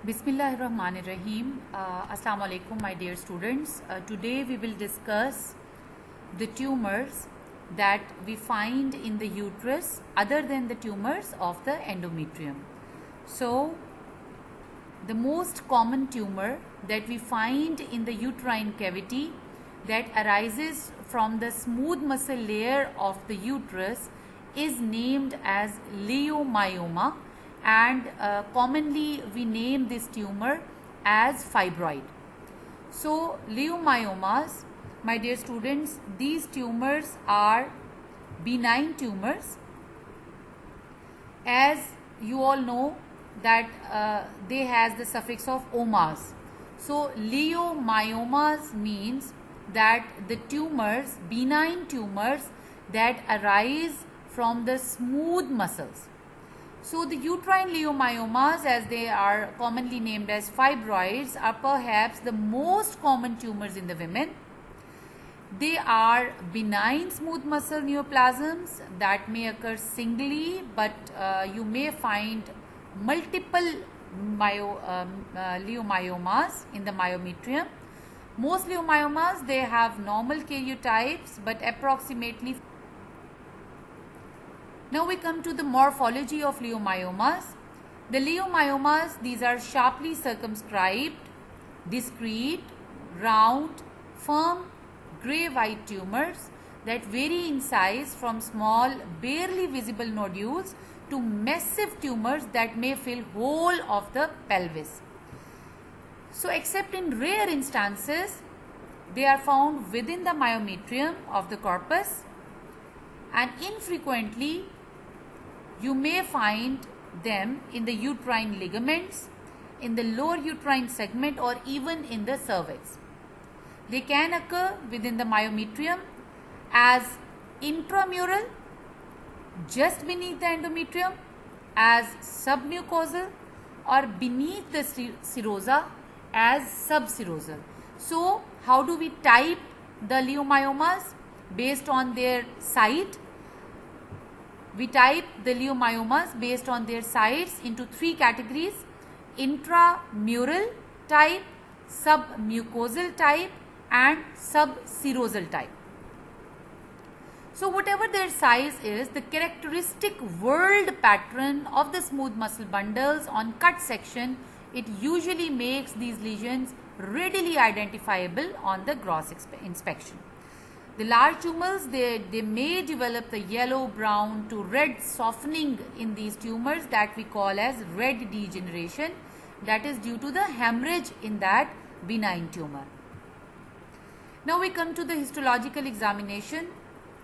Bismillahirrahmanirrahim. Assalamu alaikum, my dear students. Today we will discuss the tumors that we find in the uterus other than the tumors of the endometrium. So, the most common tumor that we find in the uterine cavity that arises from the smooth muscle layer of the uterus is named as leiomyoma, and commonly we name this tumor as fibroid. So leiomyomas, my dear students, these tumors are benign tumors. As you all know that they has the suffix of omas. So leiomyomas means that the tumors, benign tumors that arise from the smooth muscles. So the uterine leiomyomas, as they are commonly named as fibroids, are perhaps the most common tumors in the women. They are benign smooth muscle neoplasms that may occur singly, but you may find multiple leiomyomas in the myometrium. Most leiomyomas, they have normal karyotypes, but approximately. Now we come to the morphology of leiomyomas. The leiomyomas, these are sharply circumscribed, discrete, round, firm, grey-white tumors that vary in size from small, barely visible nodules to massive tumors that may fill whole of the pelvis. So except in rare instances, they are found within the myometrium of the corpus, and infrequently you may find them in the uterine ligaments, in the lower uterine segment, or even in the cervix. They can occur within the myometrium as intramural, just beneath the endometrium, as submucosal, or beneath the serosa as subserosal. So how do we type the leiomyomas? Based on their site. We type the leiomyomas based on their sites into three categories: intramural type, submucosal type, and subserosal type. So whatever their size is, the characteristic whorled pattern of the smooth muscle bundles on cut section, it usually makes these lesions readily identifiable on the gross inspection. The large tumors, they may develop the yellow, brown to red softening in these tumors that we call as red degeneration. That is due to the hemorrhage in that benign tumor. Now we come to the histological examination.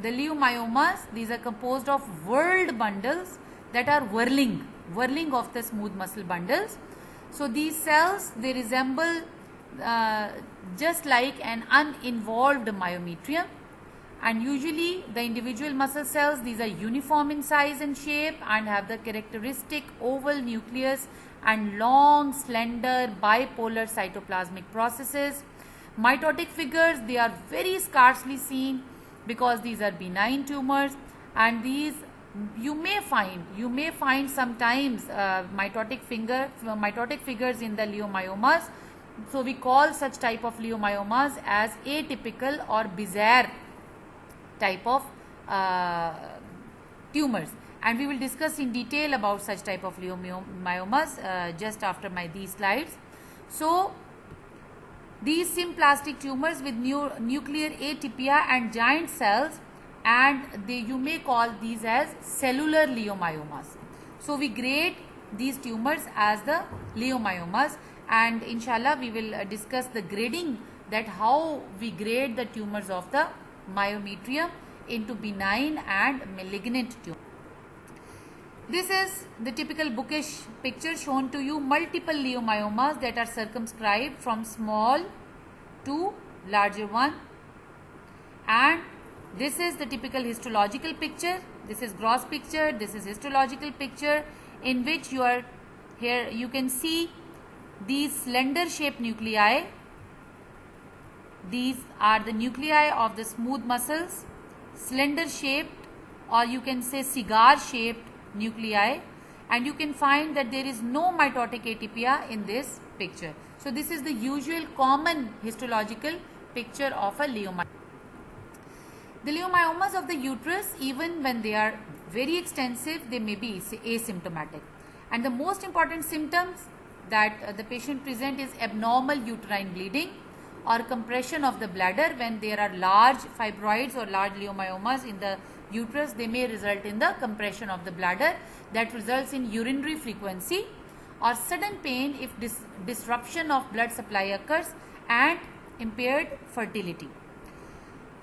The leiomyomas, these are composed of whorled bundles that are whirling of the smooth muscle bundles. So these cells, they resemble just like an uninvolved myometrium, and usually the individual muscle cells, these are uniform in size and shape and have the characteristic oval nucleus and long, slender, bipolar cytoplasmic processes. Mitotic figures, they are very scarcely seen because these are benign tumors, and these you may find sometimes mitotic figures in the leiomyomas. So we call such type of leiomyomas as atypical or bizarre type of tumors, and we will discuss in detail about such type of leiomyomas just after these slides. So these symplastic tumors with nuclear atypia and giant cells, and you may call these as cellular leiomyomas. So we grade these tumors as the leiomyomas, and inshallah we will discuss the grading, that how we grade the tumors of the myometrium into benign and malignant tumors. This is the typical bookish picture shown to you, multiple leiomyomas that are circumscribed from small to larger one, and this is the typical histological picture. This is gross picture, this is histological picture, in which you can see these slender shaped nuclei. These are the nuclei of the smooth muscles, slender shaped, or you can say cigar shaped nuclei, and you can find that there is no mitotic atypia in this picture. So this is the usual common histological picture of a leiomyoma. The leiomyomas of the uterus, even when they are very extensive, they may be asymptomatic. And the most important symptoms that the patient present is abnormal uterine bleeding or compression of the bladder. When there are large fibroids or large leiomyomas in the uterus, they may result in the compression of the bladder that results in urinary frequency or sudden pain if disruption of blood supply occurs and impaired fertility.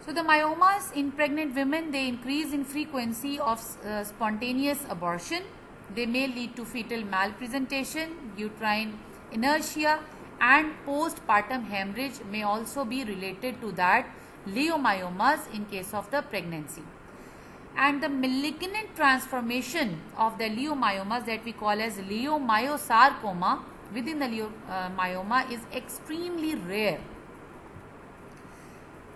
So the myomas in pregnant women, they increase in frequency of spontaneous abortion. They may lead to fetal malpresentation, uterine inertia, and postpartum hemorrhage may also be related to that leiomyomas in case of the pregnancy. And the malignant transformation of the leiomyomas that we call as leiomyosarcoma within the leiomyoma is extremely rare.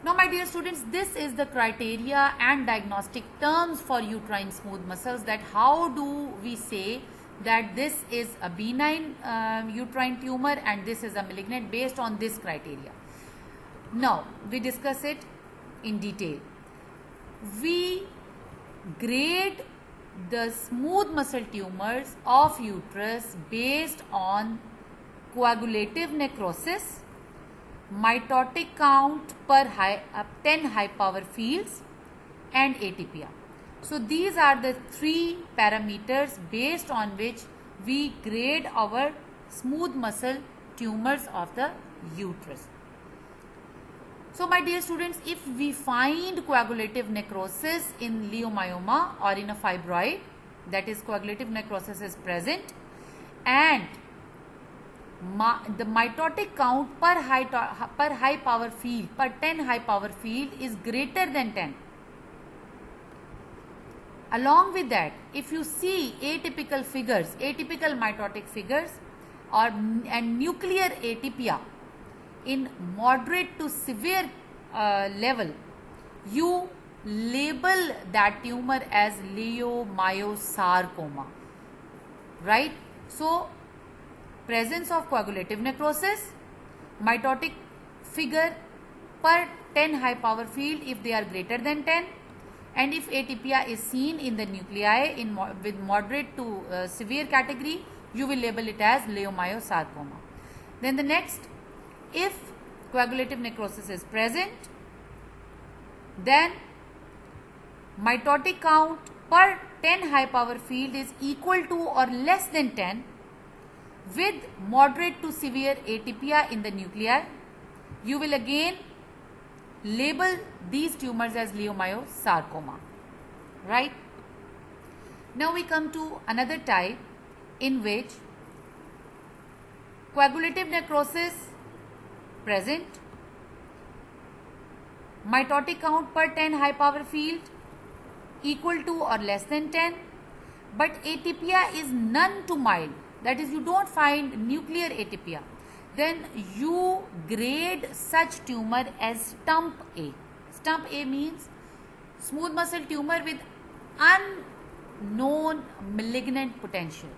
Now my dear students, this is the criteria and diagnostic terms for uterine smooth muscles, that how do we say that this is a benign uterine tumor and this is a malignant based on this criteria. Now we discuss it in detail. We grade the smooth muscle tumors of uterus based on coagulative necrosis, mitotic count per 10 high power fields, and atypia. So these are the three parameters based on which we grade our smooth muscle tumors of the uterus. So my dear students, if we find coagulative necrosis in leiomyoma or in a fibroid, that is coagulative necrosis is present, and the mitotic count per high power field, per 10 high power field is greater than 10. Along with that, if you see atypical figures, atypical mitotic figures and nuclear atypia in moderate to severe level, you label that tumor as leiomyosarcoma, right? So presence of coagulative necrosis, mitotic figure per 10 high power field if they are greater than 10, and if atypia is seen in the nuclei with moderate to severe category, you will label it as leiomyosarcoma. Then the next, if coagulative necrosis is present, then mitotic count per 10 high power field is equal to or less than 10 with moderate to severe atypia in the nuclei, you will again label these tumors as leiomyosarcoma, right? Now we come to another type in which coagulative necrosis present, mitotic count per 10 high power field equal to or less than 10, but atypia is none to mild, that is you don't find nuclear atypia, then you grade such tumor as stump A. Stump A means smooth muscle tumor with unknown malignant potential,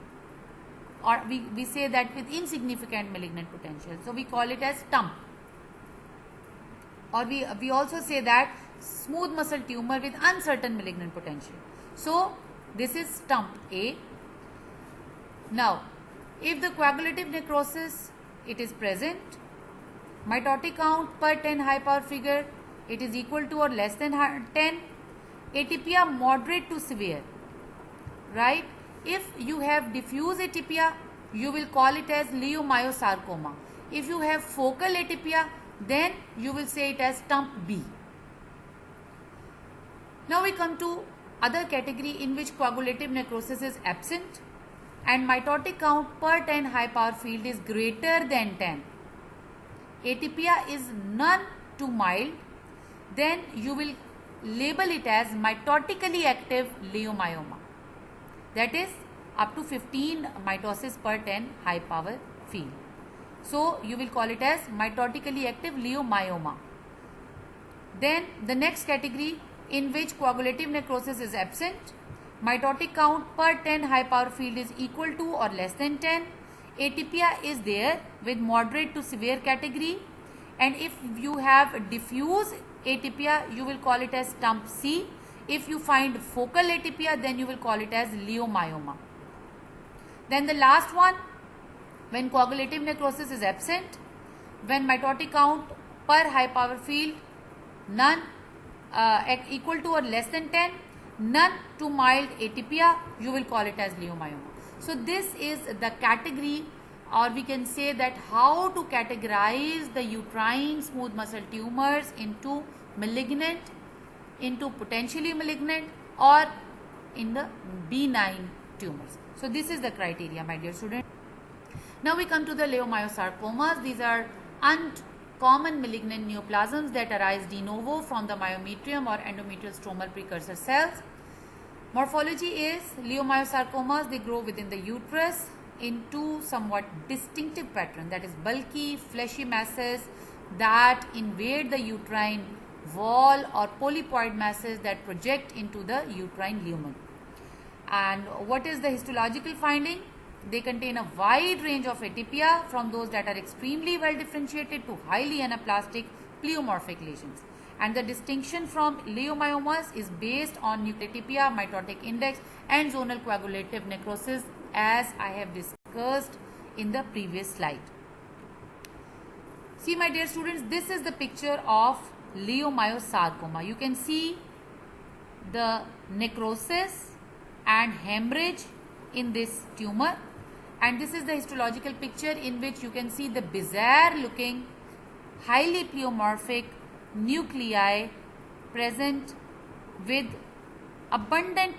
or we say that with insignificant malignant potential. So we call it as stump, or we also say that smooth muscle tumor with uncertain malignant potential. So this is stump A. Now if the coagulative necrosis it is present, mitotic count per 10 high power figure it is equal to or less than 10, atypia moderate to severe, right? If you have diffuse atypia, you will call it as leiomyosarcoma. If you have focal atypia, then you will say it as stump B. Now we come to other category in which coagulative necrosis is absent and mitotic count per 10 high power field is greater than 10. Atypia is none to mild, then you will label it as mitotically active leiomyoma, that is up to 15 mitosis per 10 high power field. So you will call it as mitotically active leiomyoma. Then the next category in which coagulative necrosis is absent Mitotic count per 10 high power field is equal to or less than 10. Atypia is there with moderate to severe category, and if you have diffuse atypia you will call it as stump C. If you find focal atypia then you will call it as leiomyoma. Then the last one, when coagulative necrosis is absent, when mitotic count per high power field none equal to or less than 10, none to mild atypia, you will call it as leiomyoma. So this is the category, or we can say that how to categorize the uterine smooth muscle tumors into malignant, into potentially malignant, or in the benign tumors. So this is the criteria, my dear student. Now we come to the leiomyosarcomas. These are uncommon malignant neoplasms that arise de novo from the myometrium or endometrial stromal precursor cells. Morphology is leiomyosarcomas, they grow within the uterus in two somewhat distinctive patterns, that is bulky fleshy masses that invade the uterine wall or polypoid masses that project into the uterine lumen. And what is the histological finding? They contain a wide range of atypia, from those that are extremely well differentiated to highly anaplastic pleomorphic lesions. And the distinction from leiomyomas is based on nucleatypia, mitotic index, and zonal coagulative necrosis, as I have discussed in the previous slide. See, my dear students, this is the picture of leiomyosarcoma. You can see the necrosis and hemorrhage in this tumor, and this is the histological picture in which you can see the bizarre looking highly pleomorphic nuclei present with abundant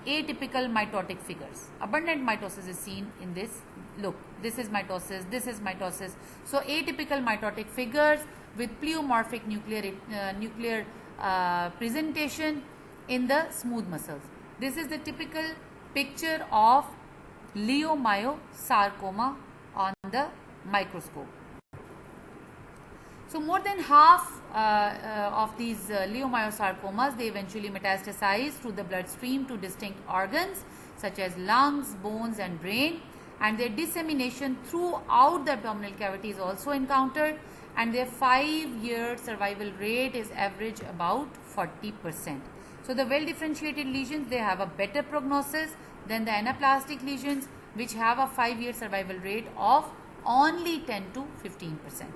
atypical mitotic figures. Abundant mitosis is seen in this. Look, this is mitosis, this is mitosis. So atypical mitotic figures with pleomorphic nuclear presentation in the smooth muscles. This is the typical picture of leiomyosarcoma on the microscope. So more than half of these leiomyosarcomas, they eventually metastasize through the bloodstream to distinct organs such as lungs, bones and brain, and their dissemination throughout the abdominal cavity is also encountered, and their 5-year survival rate is average about 40%. So the well differentiated lesions, they have a better prognosis than the anaplastic lesions, which have a 5-year survival rate of only 10 to 15%.